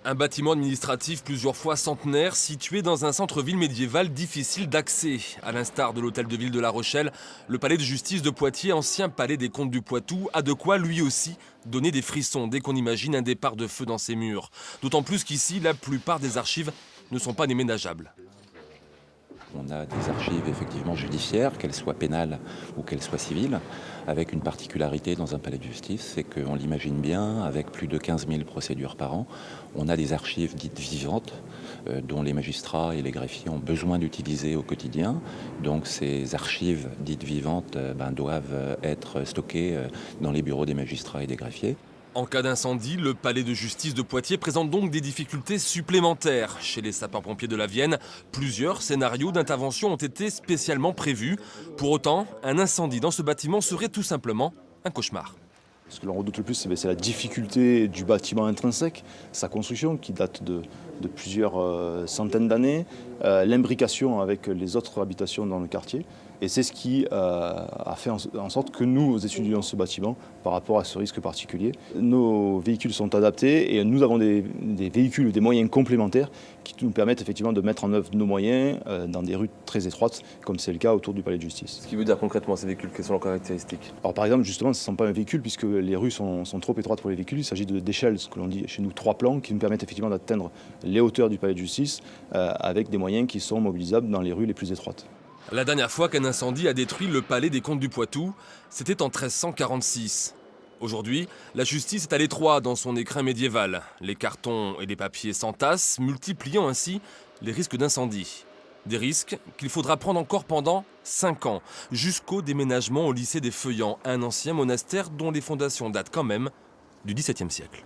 Un bâtiment administratif plusieurs fois centenaire, situé dans un centre-ville médiéval difficile d'accès. À l'instar de l'hôtel de ville de La Rochelle, le palais de justice de Poitiers, ancien palais des comtes du Poitou, a de quoi lui aussi donner des frissons dès qu'on imagine un départ de feu dans ses murs. D'autant plus qu'ici, la plupart des archives ne sont pas déménageables. On a des archives effectivement judiciaires, qu'elles soient pénales ou qu'elles soient civiles, avec une particularité dans un palais de justice, c'est qu'on l'imagine bien, avec plus de 15 000 procédures par an, on a des archives dites vivantes, dont les magistrats et les greffiers ont besoin d'utiliser au quotidien. Donc ces archives dites vivantes doivent être stockées dans les bureaux des magistrats et des greffiers. En cas d'incendie, le palais de justice de Poitiers présente donc des difficultés supplémentaires. Chez les sapeurs-pompiers de la Vienne, plusieurs scénarios d'intervention ont été spécialement prévus. Pour autant, un incendie dans ce bâtiment serait tout simplement un cauchemar. Ce que l'on redoute le plus, c'est la difficulté du bâtiment intrinsèque, sa construction qui date de plusieurs centaines d'années, l'imbrication avec les autres habitations dans le quartier. Et c'est ce qui a fait en sorte que nous étudions ce bâtiment par rapport à ce risque particulier. Nos véhicules sont adaptés et nous avons des véhicules, des moyens complémentaires qui nous permettent effectivement de mettre en œuvre nos moyens dans des rues très étroites, comme c'est le cas autour du palais de justice. Ce qui veut dire concrètement ces véhicules, quelles sont leurs caractéristiques? Alors par exemple, justement, ce ne sont pas un véhicule puisque les rues sont trop étroites pour les véhicules. Il s'agit d'échelles, ce que l'on dit chez nous, 3 plans, qui nous permettent effectivement d'atteindre les hauteurs du palais de justice avec des moyens qui sont mobilisables dans les rues les plus étroites. La dernière fois qu'un incendie a détruit le palais des comtes du Poitou, c'était en 1346. Aujourd'hui, la justice est à l'étroit dans son écrin médiéval. Les cartons et les papiers s'entassent, multipliant ainsi les risques d'incendie. Des risques qu'il faudra prendre encore pendant 5 ans, jusqu'au déménagement au lycée des Feuillants, un ancien monastère dont les fondations datent quand même du XVIIe siècle.